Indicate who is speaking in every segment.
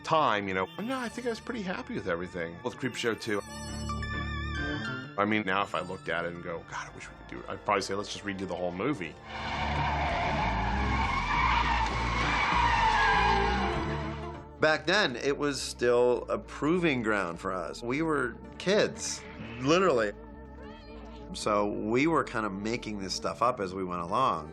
Speaker 1: time, you know, no, I think I was pretty happy with everything. With Creepshow 2. I mean, now if I looked at it and go, God, I wish we could do it, I'd probably say, let's just redo the whole movie.
Speaker 2: Back then, it was still a proving ground for us. We were kids, literally. So we were kind of making this stuff up as we went along.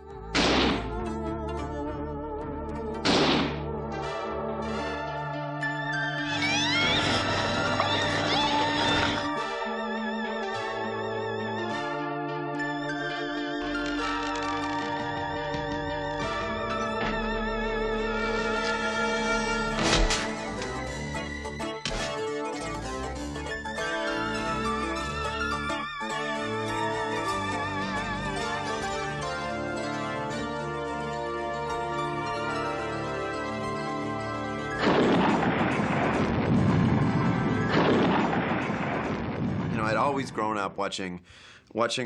Speaker 2: I'd always grown up watching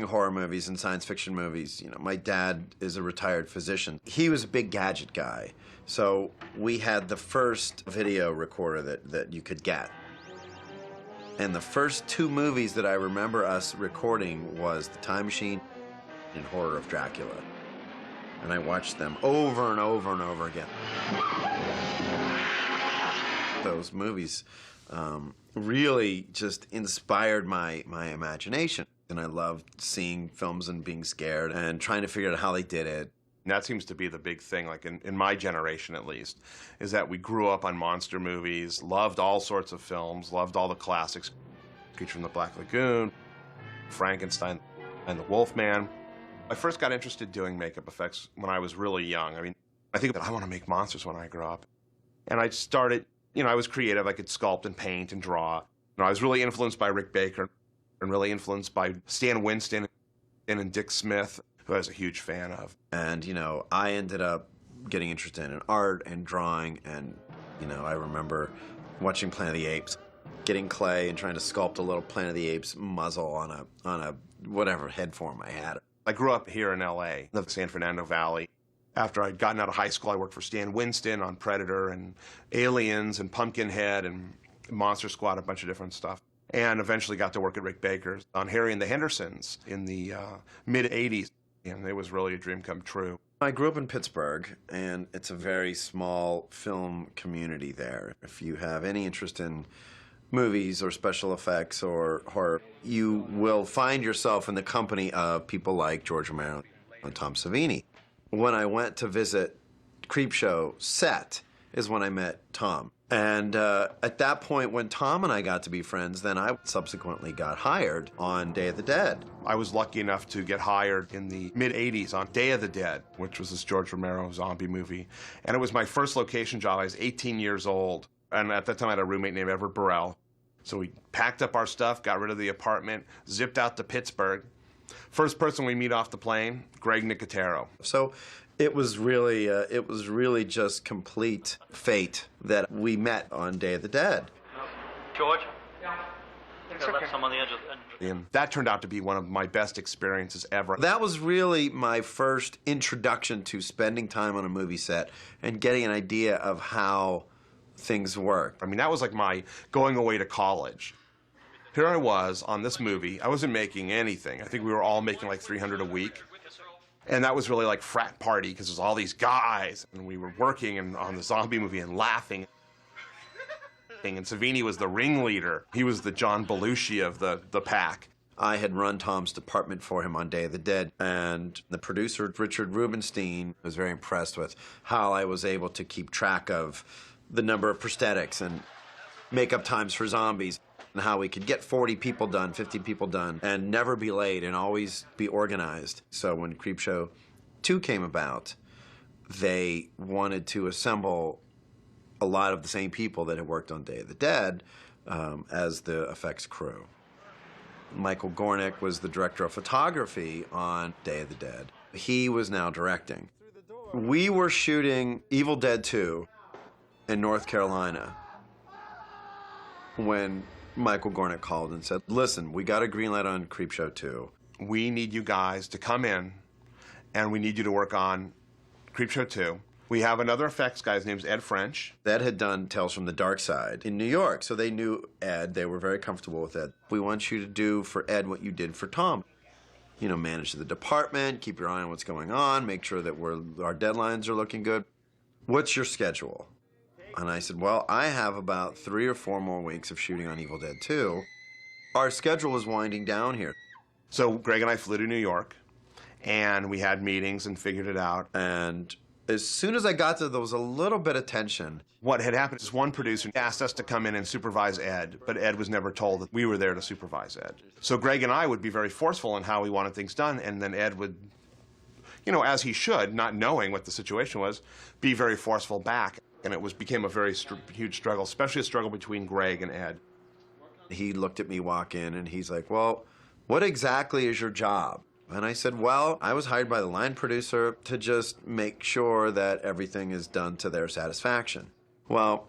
Speaker 2: horror movies and science fiction movies. You know, my dad is a retired physician. He was a big gadget guy. So we had the first video recorder that you could get. And the first two movies that I remember us recording was The Time Machine and Horror of Dracula. And I watched them over and over and over again. Those movies really just inspired my imagination. And I loved seeing films and being scared and trying to figure out how they did it.
Speaker 1: And that seems to be the big thing, like in my generation at least, is that we grew up on monster movies, loved all sorts of films, loved all the classics, Creature from the Black Lagoon, Frankenstein, and the Wolfman. I first got interested doing makeup effects when I was really young. I mean, I think that I want to make monsters when I grow up. And I started, you know, I was creative. I could sculpt and paint and draw. You know, I was really influenced by Rick Baker and really influenced by Stan Winston and Dick Smith, who I was a huge fan of.
Speaker 2: And, you know, I ended up getting interested in art and drawing. And, you know, I remember watching Planet of the Apes, getting clay and trying to sculpt a little Planet of the Apes muzzle on a whatever head form I had.
Speaker 1: I grew up here in L.A., the San Fernando Valley. After I'd gotten out of high school, I worked for Stan Winston on Predator and Aliens and Pumpkinhead and Monster Squad, a bunch of different stuff. And eventually got to work at Rick Baker's on Harry and the Hendersons in the mid-'80s. And it was really a dream come true.
Speaker 2: I grew up in Pittsburgh, and it's a very small film community there. If you have any interest in movies or special effects or horror, you will find yourself in the company of people like George Romero and Tom Savini. When I went to visit Creepshow set is when I met Tom. And at that point, when Tom and I got to be friends, then I subsequently got hired on Day of the Dead.
Speaker 1: I was lucky enough to get hired in the mid-'80s on Day of the Dead, which was this George Romero zombie movie. And it was my first location job. I was 18 years old. And at that time, I had a roommate named Everett Burrell. So we packed up our stuff, got rid of the apartment, zipped out to Pittsburgh. First person we meet off the plane, Greg Nicotero.
Speaker 2: So it was really just complete fate that we met on Day of the Dead.
Speaker 3: George?
Speaker 4: Yeah.
Speaker 3: I left some on the edge of the...
Speaker 1: And that turned out to be one of my best experiences ever.
Speaker 2: That was really my first introduction to spending time on a movie set and getting an idea of how things work.
Speaker 1: I mean, that was like my going away to college. Here I was on this movie. I wasn't making anything. I think we were all making like $300 a week. And that was really like frat party because there's all these guys. And we were working on the zombie movie and laughing. And Savini was the ringleader. He was the John Belushi of the pack.
Speaker 2: I had run Tom's department for him on Day of the Dead, and the producer, Richard Rubenstein, was very impressed with how I was able to keep track of the number of prosthetics and makeup times for zombies, and how we could get 40 people done, 50 people done, and never be late and always be organized. So when Creepshow 2 came about, they wanted to assemble a lot of the same people that had worked on Day of the Dead as the effects crew. Michael Gornick was the director of photography on Day of the Dead. He was now directing. We were shooting Evil Dead 2 in North Carolina when Michael Gornick called and said, listen, we got a green light on Creepshow 2.
Speaker 1: We need you guys to come in, and we need you to work on Creepshow 2. We have another effects guy. His name's Ed French.
Speaker 2: Ed had done Tales from the Dark Side in New York, so they knew Ed. They were very comfortable with Ed. We want you to do for Ed what you did for Tom. You know, manage the department, keep your eye on what's going on, make sure that our deadlines are looking good. What's your schedule? And I said, well, I have about 3 or 4 more weeks of shooting on Evil Dead 2. Our schedule is winding down here.
Speaker 1: So Greg and I flew to New York, and we had meetings and figured it out.
Speaker 2: And as soon as I got there was a little bit of tension.
Speaker 1: What had happened is one producer asked us to come in and supervise Ed, but Ed was never told that we were there to supervise Ed. So Greg and I would be very forceful in how we wanted things done, and then Ed would, you know, as he should, not knowing what the situation was, be very forceful back. And it became a very huge struggle, especially a struggle between Greg and Ed.
Speaker 2: He looked at me walk in, and he's like, well, what exactly is your job? And I said, well, I was hired by the line producer to just make sure that everything is done to their satisfaction. Well,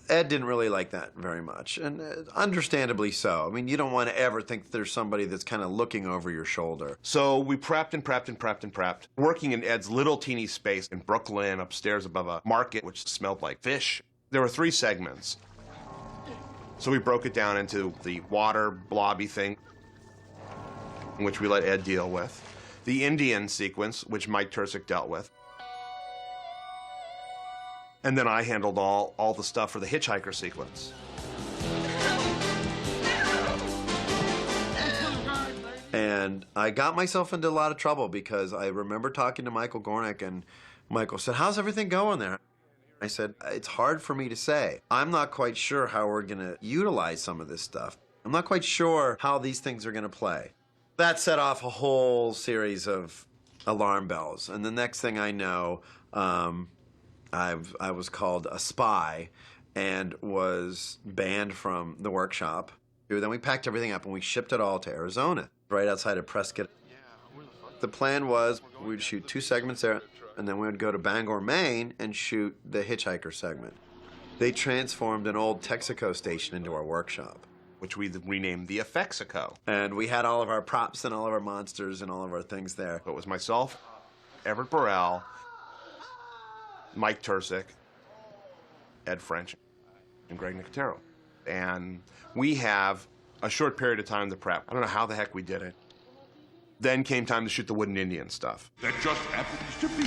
Speaker 2: Ed didn't really like that very much, and understandably so. I mean, you don't want to ever think that there's somebody that's kind of looking over your shoulder.
Speaker 1: So we prepped and prepped and prepped and prepped, working in Ed's little teeny space in Brooklyn, upstairs above a market, which smelled like fish. There were 3 segments. So we broke it down into the water blobby thing, which we let Ed deal with, the Indian sequence, which Mike Tursick dealt with, and then I handled all the stuff for the hitchhiker sequence.
Speaker 2: And I got myself into a lot of trouble because I remember talking to Michael Gornick, and Michael said, how's everything going there? I said, it's hard for me to say. I'm not quite sure how we're going to utilize some of this stuff. I'm not quite sure how these things are going to play. That set off a whole series of alarm bells. And the next thing I know, I was called a spy and was banned from the workshop. Then we packed everything up and we shipped it all to Arizona, right outside of Prescott. The plan was we'd shoot 2 segments there, and then we would go to Bangor, Maine, and shoot the hitchhiker segment. They transformed an old Texaco station into our workshop,
Speaker 1: which we renamed the Effectsico.
Speaker 2: And we had all of our props and all of our monsters and all of our things there.
Speaker 1: It was myself, Everett Burrell, Mike Tursick, Ed French, and Greg Nicotero. And we have a short period of time to prep. I don't know how the heck we did it. Then came time to shoot the Wooden Indian stuff.
Speaker 4: That just happens to be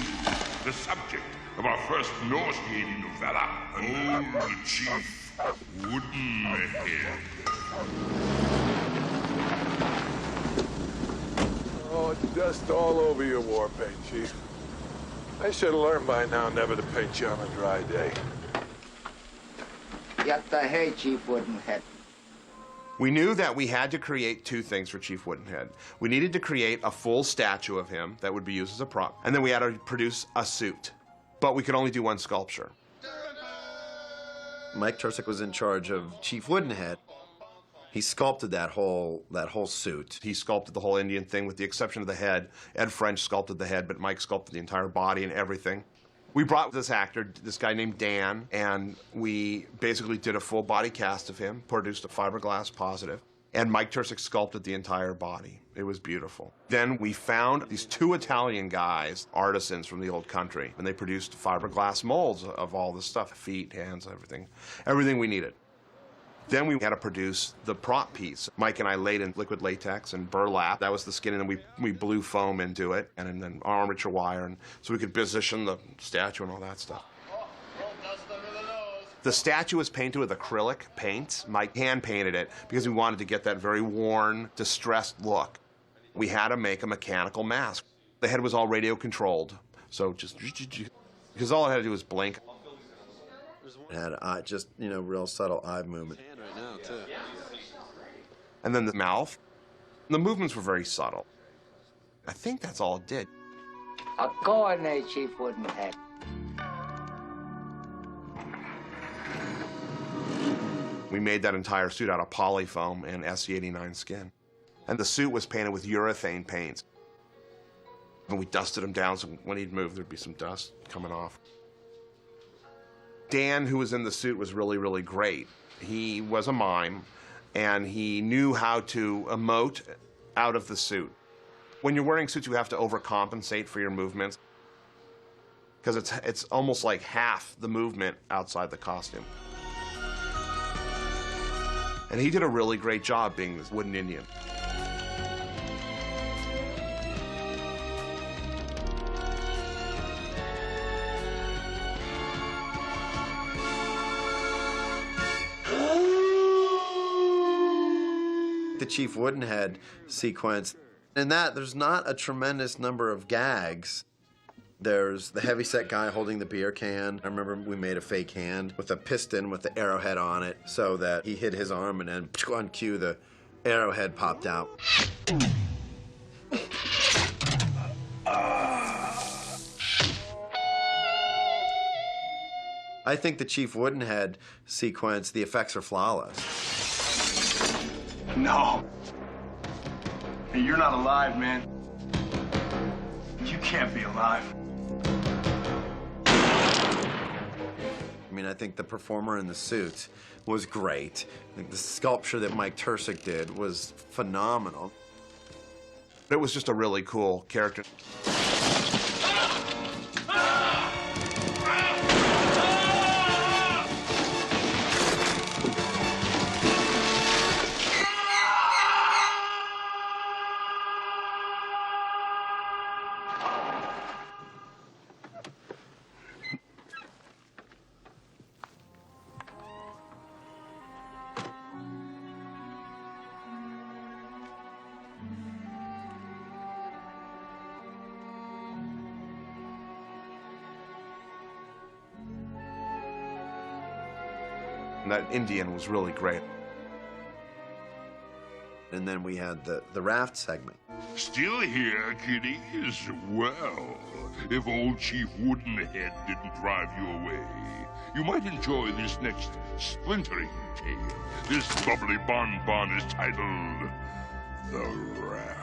Speaker 4: the subject of our first nauseating novella, Old Chief Woodenhead.
Speaker 5: Oh, dust all over your war paint, Chief. I should have learned by now never to paint you on a dry day.
Speaker 6: Yatta hey, Chief Woodenhead.
Speaker 1: We knew that we had to create 2 things for Chief Woodenhead. We needed to create a full statue of him that would be used as a prop, and then we had to produce a suit. But we could only do 1 sculpture.
Speaker 2: Mike Tursick was in charge of Chief Woodenhead. He sculpted that whole suit.
Speaker 1: He sculpted the whole Indian thing with the exception of the head. Ed French sculpted the head, but Mike sculpted the entire body and everything. We brought this actor, this guy named Dan, and we basically did a full body cast of him, produced a fiberglass positive, and Mike Tursick sculpted the entire body. It was beautiful. Then we found these 2 Italian guys, artisans from the old country, and they produced fiberglass molds of all this stuff, feet, hands, everything we needed. Then we had to produce the prop piece. Mike and I laid in liquid latex and burlap. That was the skin, and then we blew foam into it, and then armature wire, and so we could position the statue and all that stuff. The statue was painted with acrylic paint. Mike hand painted it because we wanted to get that very worn, distressed look. We had to make a mechanical mask. The head was all radio controlled, so just because all it had to do was blink.
Speaker 2: It had just, real subtle eye movement.
Speaker 1: And then the mouth. The movements were very subtle. I think that's all it did.
Speaker 6: Go on there, Chief Woodenhead.
Speaker 1: We made that entire suit out of polyfoam and SE89 skin. And the suit was painted with urethane paints. And we dusted him down so when he'd move, there'd be some dust coming off. Dan, who was in the suit, was really, really great. He was a mime, and he knew how to emote out of the suit. When you're wearing suits, you have to overcompensate for your movements. because it's almost like half the movement outside the costume. And he did a really great job being this wooden Indian.
Speaker 2: The Chief Woodenhead sequence, in that there's not a tremendous number of gags. There's the heavyset guy holding the beer can. I remember we made a fake hand with a piston with the arrowhead on it so that he hit his arm and then on cue the arrowhead popped out. I think the Chief Woodenhead sequence, the effects are flawless.
Speaker 7: No. Hey, you're not alive, man. You can't be alive.
Speaker 2: I mean, I think the performer in the suit was great. I think the sculpture that Mike Tursick did was phenomenal.
Speaker 1: It was just a really cool character. And that Indian was really great.
Speaker 2: And then we had the raft segment.
Speaker 4: Still here, kiddies? Well, if old Chief Woodenhead didn't drive you away, you might enjoy this next splintering tale. This bubbly bonbon is titled The Raft.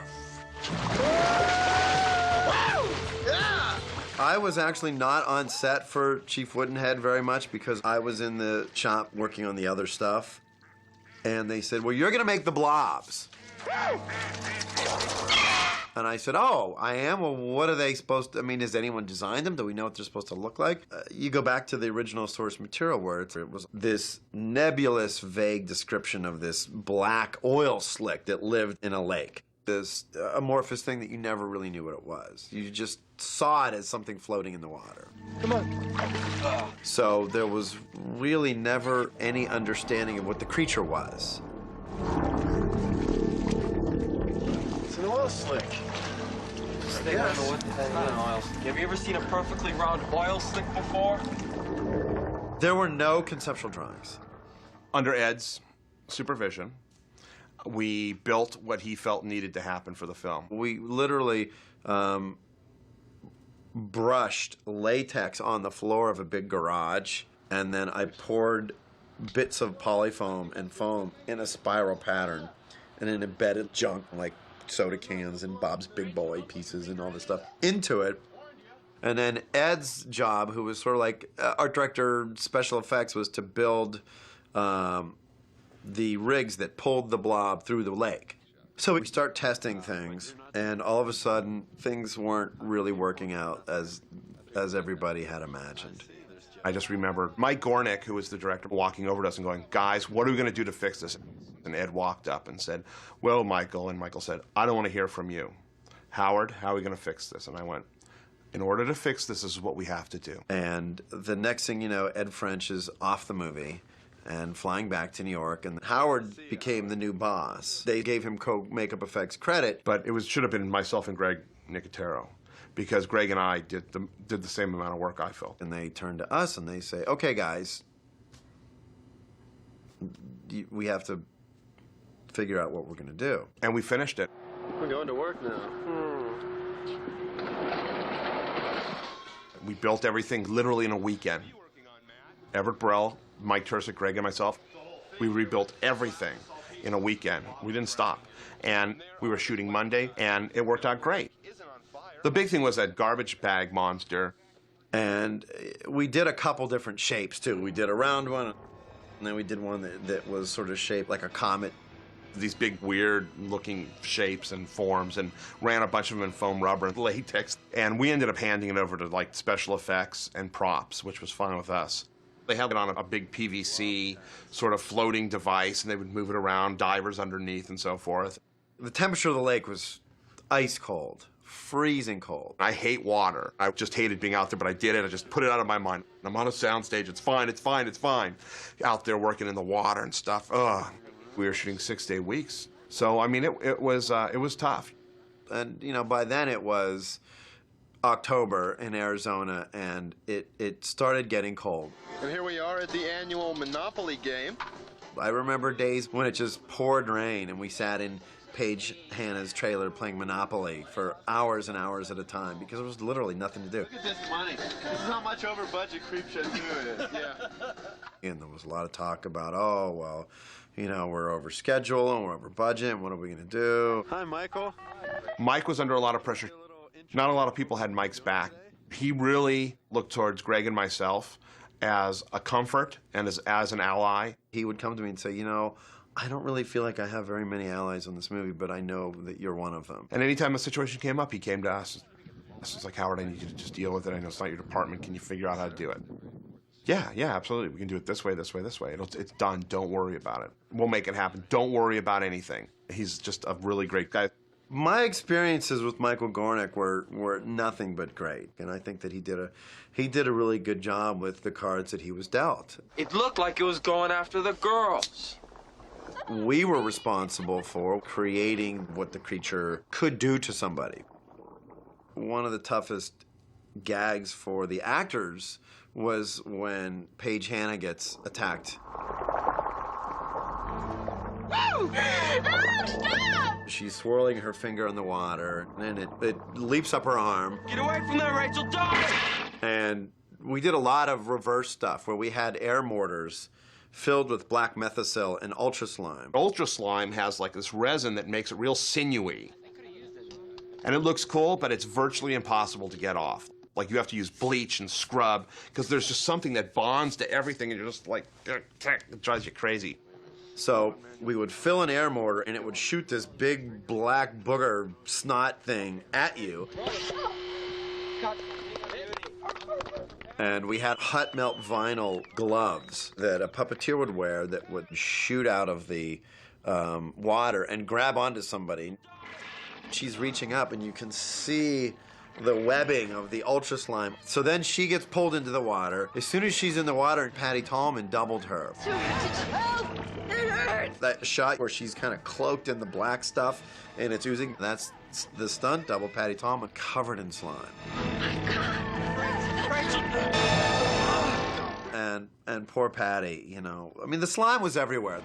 Speaker 2: I was actually not on set for Chief Woodenhead very much because I was in the shop working on the other stuff. And they said, well, you're going to make the blobs. And I said, oh, I am? Well, what are they supposed to, I mean, has anyone designed them? Do we know what they're supposed to look like? You go back to the original source material where it was this nebulous, vague description of this black oil slick that lived in a lake. This amorphous thing that you never really knew what it was. You just saw it as something floating in the water.
Speaker 7: Come on.
Speaker 2: So there was really never any understanding of what the creature was.
Speaker 7: It's an oil slick.
Speaker 3: They don't know what the hell. It's not an oil slick. Have you ever seen a perfectly round oil slick before?
Speaker 2: There were no conceptual drawings.
Speaker 1: Under Ed's supervision, we built what he felt needed to happen for the film.
Speaker 2: We literally brushed latex on the floor of a big garage, and then I poured bits of polyfoam and foam in a spiral pattern, and then embedded junk like soda cans and Bob's Big Boy pieces and all this stuff into it. And then Ed's job, who was sort of like art director, special effects, was to build the rigs that pulled the blob through the lake. So we start testing things, and all of a sudden, things weren't really working out as everybody had imagined.
Speaker 1: I just remember Mike Gornick, who was the director, walking over to us and going, guys, what are we going to do to fix this? And Ed walked up and said, well, Michael, and Michael said, I don't want to hear from you. Howard, how are we going to fix this? And I went, in order to fix this is what we have to do.
Speaker 2: And the next thing you know, Ed French is off the movie and flying back to New York, and Howard became the new boss. They gave him co-makeup effects credit.
Speaker 1: But it should have been myself and Greg Nicotero, because Greg and I did the same amount of work, I felt.
Speaker 2: And they turn to us and they say, okay, guys, we have to figure out what we're going to do.
Speaker 1: And we finished it.
Speaker 7: We're going to work now.
Speaker 1: We built everything literally in a weekend. Everett Burrell, Mike Tursick, Greg, and myself, we rebuilt everything in a weekend. We didn't stop. And we were shooting Monday, and it worked out great. The big thing was that garbage bag monster.
Speaker 2: And we did a couple different shapes, too. We did a round one, and then we did one that was sort of shaped like a comet.
Speaker 1: These big, weird-looking shapes and forms, and ran a bunch of them in foam rubber and latex. And we ended up handing it over to, like, special effects and props, which was fine with us. They had it on a big PVC sort of floating device, and they would move it around, divers underneath and so forth.
Speaker 2: The temperature of the lake was ice cold, freezing cold.
Speaker 1: I hate water. I just hated being out there, but I did it. I just put it out of my mind. I'm on a soundstage. It's fine, it's fine, it's fine. Out there working in the water and stuff. Ugh. We were shooting 6-day weeks. So, I mean, it was tough.
Speaker 2: And, you know, by then it was October in Arizona, and it started getting cold.
Speaker 8: And here we are at the annual Monopoly game.
Speaker 2: I remember days when it just poured rain, and we sat in Paige Hannah's trailer playing Monopoly for hours and hours at a time because there was literally nothing to do.
Speaker 8: Look at this money. This is how much over budget Creepshow 2 is. Yeah.
Speaker 2: And there was a lot of talk about, oh, well, you know, we're over schedule and we're over budget, and what are we going to do?
Speaker 8: Hi, Michael.
Speaker 1: Mike was under a lot of pressure. Not a lot of people had Mike's back. He really looked towards Greg and myself as a comfort and as an ally.
Speaker 2: He would come to me and say, you know, I don't really feel like I have very many allies in this movie, but I know that you're one of them.
Speaker 1: And anytime a situation came up, he came to us. It's like, Howard, I need you to just deal with it. I know it's not your department. Can you figure out how to do it? Yeah, absolutely. We can do it this way, this way, this way. It's done. Don't worry about it. We'll make it happen. Don't worry about anything. He's just a really great guy.
Speaker 2: My experiences with Michael Gornick were nothing but great, and I think that he did a really good job with the cards that he was dealt.
Speaker 3: It looked like it was going after the girls.
Speaker 2: We were responsible for creating what the creature could do to somebody. One of the toughest gags for the actors was when Paige Hannah gets attacked. She's swirling her finger in the water, and it leaps up her arm.
Speaker 3: Get away from there, Rachel! Die!
Speaker 2: And we did a lot of reverse stuff where we had air mortars filled with black methicil and ultra slime.
Speaker 1: Ultra slime has like this resin that makes it real sinewy. And it looks cool, but it's virtually impossible to get off. Like, you have to use bleach and scrub because there's just something that bonds to everything, and you're just like, it drives you crazy.
Speaker 2: So we would fill an air mortar, and it would shoot this big black booger snot thing at you. And we had hot melt vinyl gloves that a puppeteer would wear that would shoot out of the water and grab onto somebody. She's reaching up, and you can see the webbing of the ultra slime. So then she gets pulled into the water. As soon as she's in the water, Patty Tallman doubled her. That shot where she's kind of cloaked in the black stuff and it's oozing, that's the stunt double, Patty Tallman, covered in slime. And poor Patty, you know, I mean, the slime was everywhere.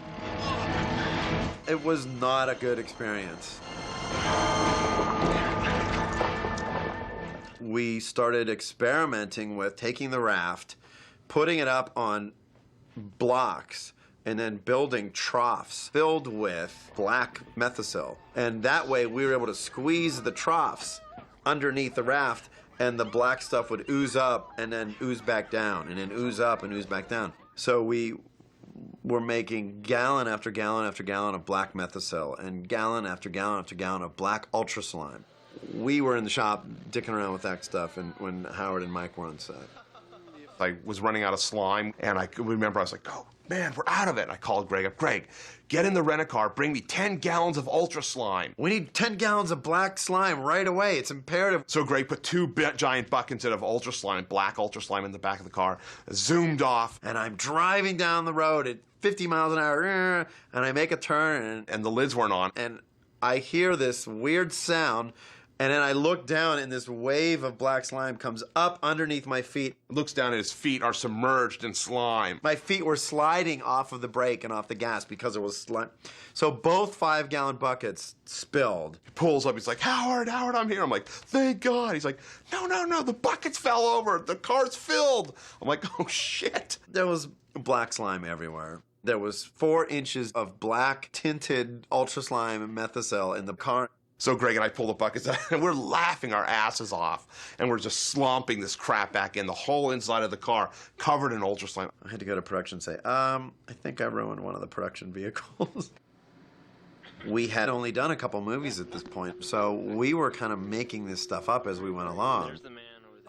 Speaker 2: It was not a good experience. We started experimenting with taking the raft, putting it up on blocks, and then building troughs filled with black methicil. And that way we were able to squeeze the troughs underneath the raft, and the black stuff would ooze up and then ooze back down, and then ooze up and ooze back down. So we were making gallon after gallon after gallon of black methicil and gallon after gallon after gallon of black ultra slime. We were in the shop dicking around with that stuff, and when Howard and Mike were on set.
Speaker 1: I was running out of slime, and I remember I was like, oh, man, we're out of it. I called Greg up. Greg, get in the rent-a-car, bring me 10 gallons of ultra slime.
Speaker 2: We need 10 gallons of black slime right away. It's imperative.
Speaker 1: So Greg put 2 giant buckets of ultra slime, black ultra slime, in the back of the car, zoomed off.
Speaker 2: And I'm driving down the road at 50 miles an hour, and I make a turn,
Speaker 1: and the lids weren't on.
Speaker 2: And I hear this weird sound, and then I look down, and this wave of black slime comes up underneath my feet.
Speaker 1: Looks down, and his feet are submerged in slime.
Speaker 2: My feet were sliding off of the brake and off the gas because it was slime. So both 5-gallon buckets spilled.
Speaker 1: He pulls up. He's like, Howard, I'm here. I'm like, thank God. He's like, no, the buckets fell over. The car's filled. I'm like, oh, shit.
Speaker 2: There was black slime everywhere. There was 4 inches of black tinted ultra slime and methicil in the car.
Speaker 1: So Greg and I pull the buckets out, and we're laughing our asses off, and we're just slomping this crap back in, the whole inside of the car covered in ultra slime.
Speaker 2: I had to go to production and say, I think I ruined one of the production vehicles. We had only done a couple movies at this point, so we were kind of making this stuff up as we went along.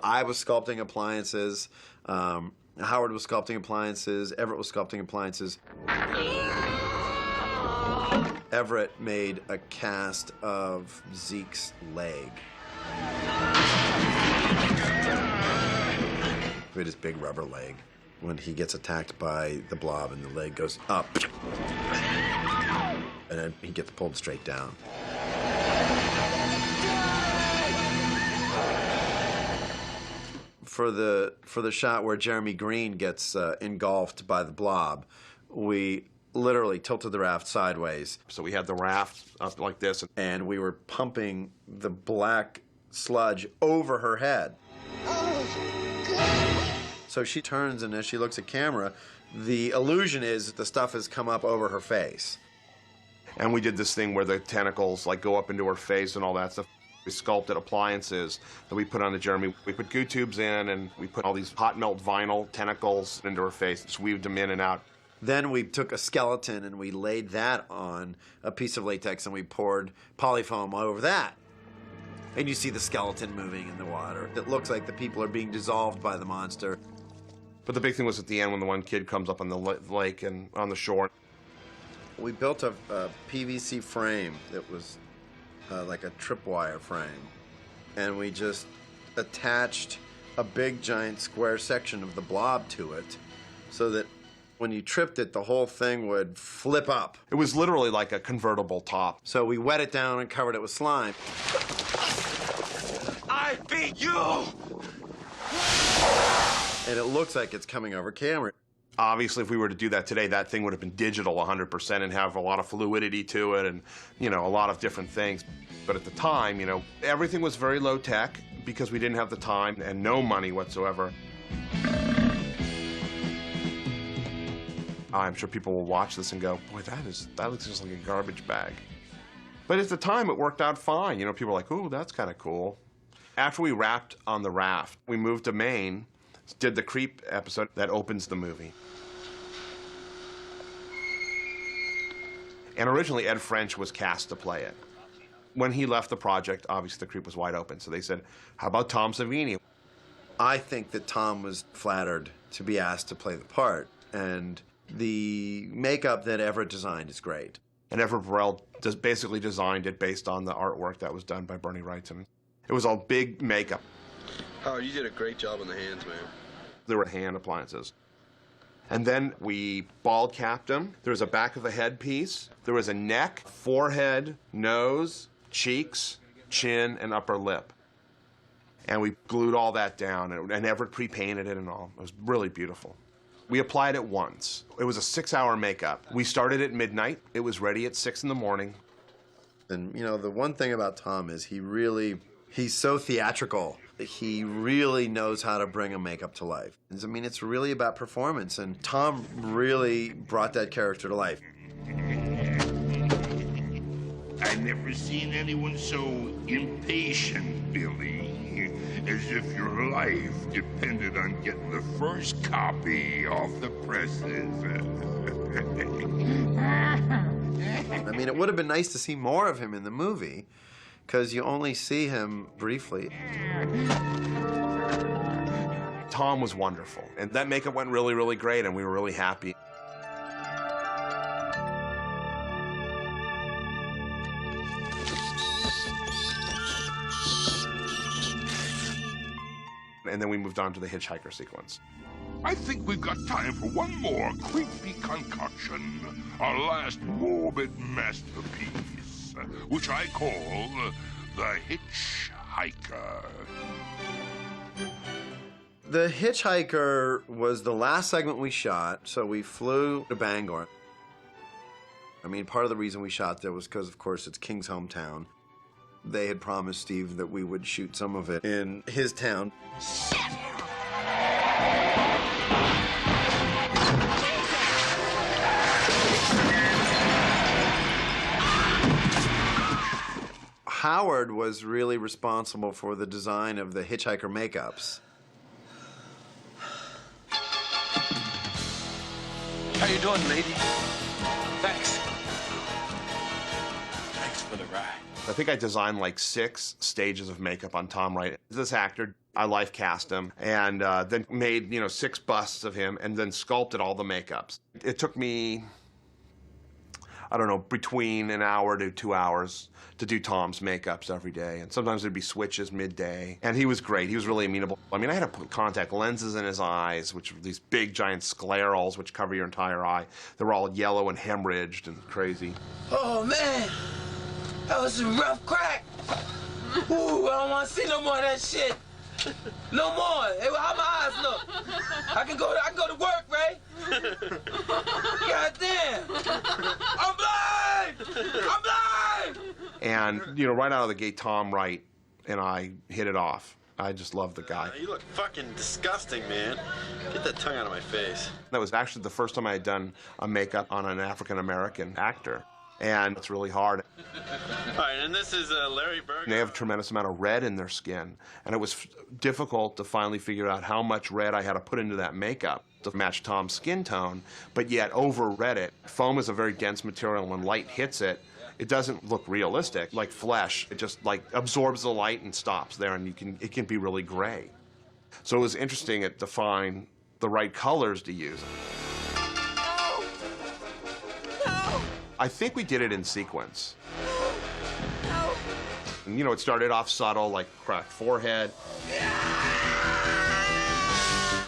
Speaker 2: I was sculpting appliances, Howard was sculpting appliances, Everett was sculpting appliances. Everett made a cast of Zeke's leg. With his big rubber leg. When he gets attacked by the blob and the leg goes up. And then he gets pulled straight down. For the shot where Jeremy Green gets engulfed by the blob, we literally tilted the raft sideways.
Speaker 1: So we had the raft up like this.
Speaker 2: And we were pumping the black sludge over her head. So she turns, and as she looks at camera, the illusion is that the stuff has come up over her face.
Speaker 1: And we did this thing where the tentacles like go up into her face and all that stuff. We sculpted appliances that we put onto Jeremy. We put goo tubes in, and we put all these hot melt vinyl tentacles into her face, just weaved them in and out.
Speaker 2: Then we took a skeleton and we laid that on a piece of latex and we poured polyfoam over that. And you see the skeleton moving in the water. It looks like the people are being dissolved by the monster.
Speaker 1: But the big thing was at the end when the one kid comes up on the lake and on the shore.
Speaker 2: We built a PVC frame that was like a tripwire frame. And we just attached a big giant square section of the blob to it so that when you tripped it, the whole thing would flip up.
Speaker 1: It was literally like a convertible top.
Speaker 2: So we wet it down and covered it with slime.
Speaker 7: I beat you!
Speaker 2: And it looks like it's coming over camera.
Speaker 1: Obviously, if we were to do that today, that thing would have been digital 100% and have a lot of fluidity to it and, you know, a lot of different things. But at the time, you know, everything was very low tech because we didn't have the time and no money whatsoever. I'm sure people will watch this and go, boy, that looks just like a garbage bag. But at the time, it worked out fine. You know, people were like, ooh, that's kind of cool. After we wrapped on the raft, we moved to Maine, did the Creep episode that opens the movie. And originally, Ed French was cast to play it. When he left the project, obviously the Creep was wide open. So they said, how about Tom Savini?
Speaker 2: I think that Tom was flattered to be asked to play the part. And the makeup that Everett designed is great.
Speaker 1: And Everett Burrell basically designed it based on the artwork that was done by Bernie Wrightson. It was all big makeup.
Speaker 8: Howard, you did a great job on the hands, man.
Speaker 1: There were hand appliances. And then we bald capped him. There was a back of the head piece. There was a neck, forehead, nose, cheeks, chin, and upper lip. And we glued all that down, and Everett pre-painted it and all. It was really beautiful. We applied it once. It was a 6-hour makeup. We started at midnight. It was ready at 6 in the morning.
Speaker 2: And, you know, the one thing about Tom is he's so theatrical. He really knows how to bring a makeup to life. I mean, it's really about performance, and Tom really brought that character to life.
Speaker 4: I never seen anyone so impatient, Billy. As if your life depended on getting the first copy off the presses.
Speaker 2: I mean, it would have been nice to see more of him in the movie, because you only see him briefly.
Speaker 1: Tom was wonderful, and that makeup went really, really great, and we were really happy. And then we moved on to the hitchhiker sequence.
Speaker 4: I think we've got time for one more creepy concoction, our last morbid masterpiece, which I call the Hitchhiker.
Speaker 2: The Hitchhiker was the last segment we shot, so we flew to Bangor. I mean, part of the reason we shot there was because, of course, it's King's hometown. They had promised Steve that we would shoot some of it in his town. Howard was really responsible for the design of the hitchhiker makeups.
Speaker 3: How you doing, lady? Thanks. for the ride.
Speaker 1: I think I designed like 6 stages of makeup on Tom Wright. This actor, I life cast him, and then made 6 busts of him, and then sculpted all the makeups. It took me, I don't know, between an hour to 2 hours to do Tom's makeups every day, and sometimes there'd be switches midday. And he was great. He was really amenable. I mean, I had to put contact lenses in his eyes, which were these big giant sclerals which cover your entire eye. They were all yellow and hemorrhaged and crazy.
Speaker 9: Oh man, that was some rough crack. Ooh, I don't want to see no more of that shit. No more. Hey, how my eyes look? I can go to work, Ray. God damn. I'm blind. I'm blind.
Speaker 1: And right out of the gate, Tom Wright and I hit it off. I just love the guy.
Speaker 2: You look fucking disgusting, man. Get that tongue out of my face.
Speaker 1: That was actually the first time I had done a makeup on an African-American actor. And it's really hard.
Speaker 2: All right, and this is Larry Berg.
Speaker 1: They have a tremendous amount of red in their skin, and it was difficult to finally figure out how much red I had to put into that makeup to match Tom's skin tone, but yet over-red it. Foam is a very dense material, and when light hits it, it doesn't look realistic, like flesh. It just like absorbs the light and stops there, and it can be really gray. So it was interesting to find the right colors to use. I think we did it in sequence. And, it started off subtle, like cracked forehead.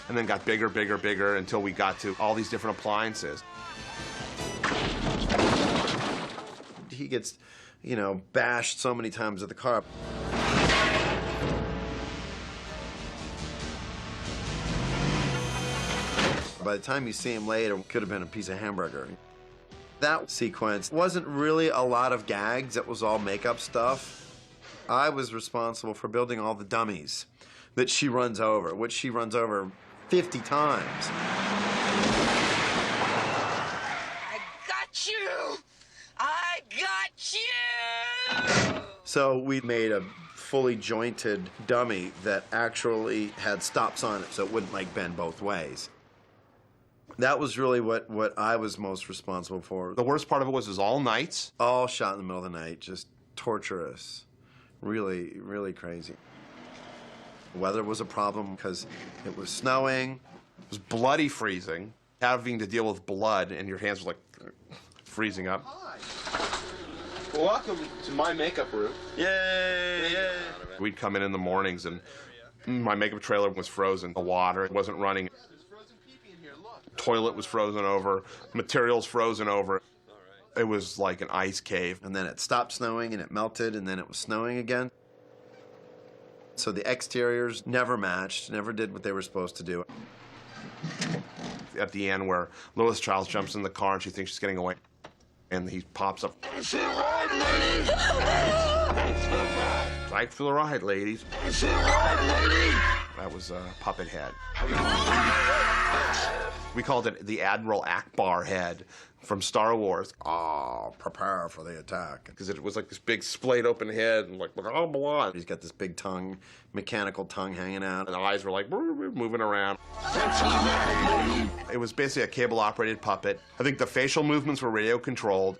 Speaker 1: And then got bigger, bigger, bigger until we got to all these different appliances.
Speaker 2: He gets, bashed so many times at the car. By the time you see him later, it could have been a piece of hamburger. That sequence wasn't really a lot of gags. It was all makeup stuff. I was responsible for building all the dummies that she runs over, which she runs over 50 times.
Speaker 9: I got you. I got you.
Speaker 2: So we made a fully jointed dummy that actually had stops on it so it wouldn't like bend both ways. That was really what I was most responsible for.
Speaker 1: The worst part of it was all nights.
Speaker 2: All shot in the middle of the night, just torturous. Really, really crazy. Weather was a problem because it was snowing.
Speaker 1: It was bloody freezing. Having to deal with blood and your hands were like freezing up.
Speaker 8: Welcome to my makeup room.
Speaker 2: Yay! Yay!
Speaker 1: We'd come in the mornings and my makeup trailer was frozen. The water wasn't running. Toilet was frozen over, materials frozen over. It was like an ice cave.
Speaker 2: And then it stopped snowing and it melted and then it was snowing again. So the exteriors never matched, never did what they were supposed to do.
Speaker 1: At the end where Lois Chiles jumps in the car and she thinks she's getting away and he pops up. Thanks for the ride, ladies. That was Puppet Head. We called it the Admiral Akbar head from Star Wars.
Speaker 2: Oh, prepare for the attack.
Speaker 1: Because it was like this big splayed open head and like, oh, blah.
Speaker 2: He's got this big tongue, mechanical tongue hanging out.
Speaker 1: And the eyes were like moving around. It was basically a cable operated puppet. I think the facial movements were radio controlled.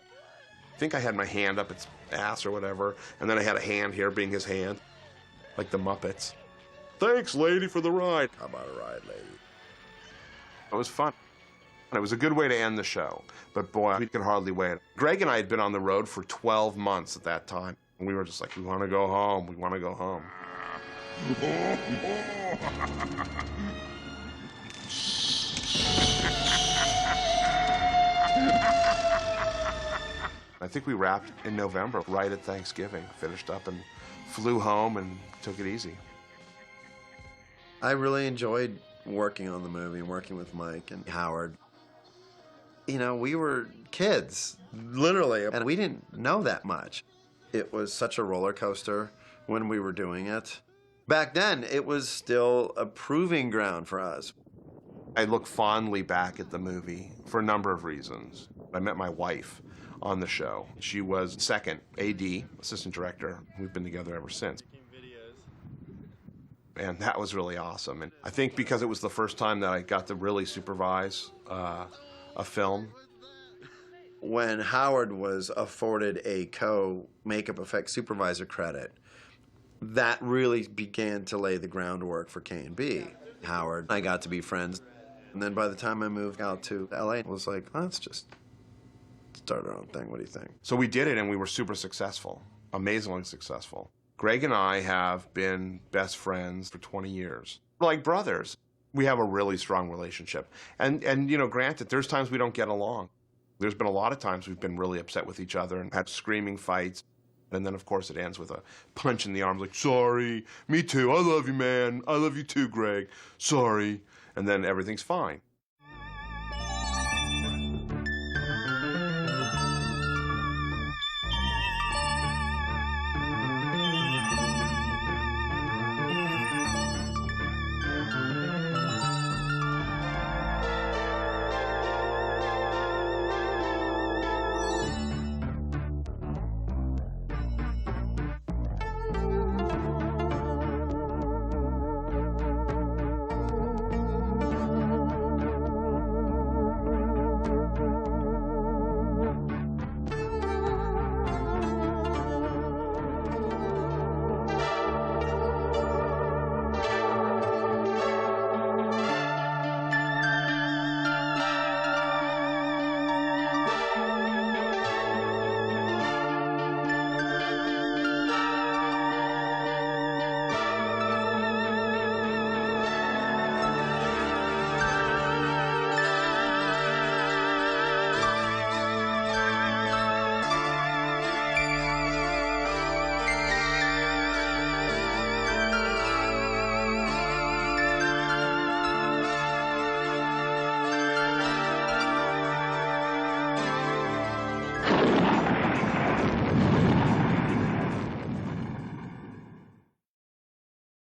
Speaker 1: I think I had my hand up its ass or whatever. And then I had a hand here being his hand. Like the Muppets. Thanks, lady, for the ride.
Speaker 2: How about a ride, lady?
Speaker 1: It was fun. It was a good way to end the show, but boy, we could hardly wait. Greg and I had been on the road for 12 months at that time, and we were just like, we want to go home, we want to go home. I think we wrapped in November, right at Thanksgiving, finished up and flew home and took it easy.
Speaker 2: I really enjoyed working on the movie and working with Mike and Howard. We were kids, literally, and we didn't know that much. It was such a roller coaster when we were doing it. Back then, it was still a proving ground for us.
Speaker 1: I look fondly back at the movie for a number of reasons. I met my wife on the show. She was second AD, assistant director. We've been together ever since. And that was really awesome. And I think because it was the first time that I got to really supervise a film,
Speaker 2: When Howard was afforded a co-makeup effects supervisor credit, that really began to lay the groundwork for K&B. Howard, I got to be friends. And then by the time I moved out to LA, it was like, let's just start our own thing. What do you think?
Speaker 1: So we did it, and we were super successful, amazingly successful. Greg and I have been best friends for 20 years, like brothers. We have a really strong relationship. And you know, granted, there's times we don't get along. There's been a lot of times we've been really upset with each other and had screaming fights. And then, of course, it ends with a punch in the arm, like, sorry, me too, I love you, man. I love you too, Greg. Sorry. And then everything's fine.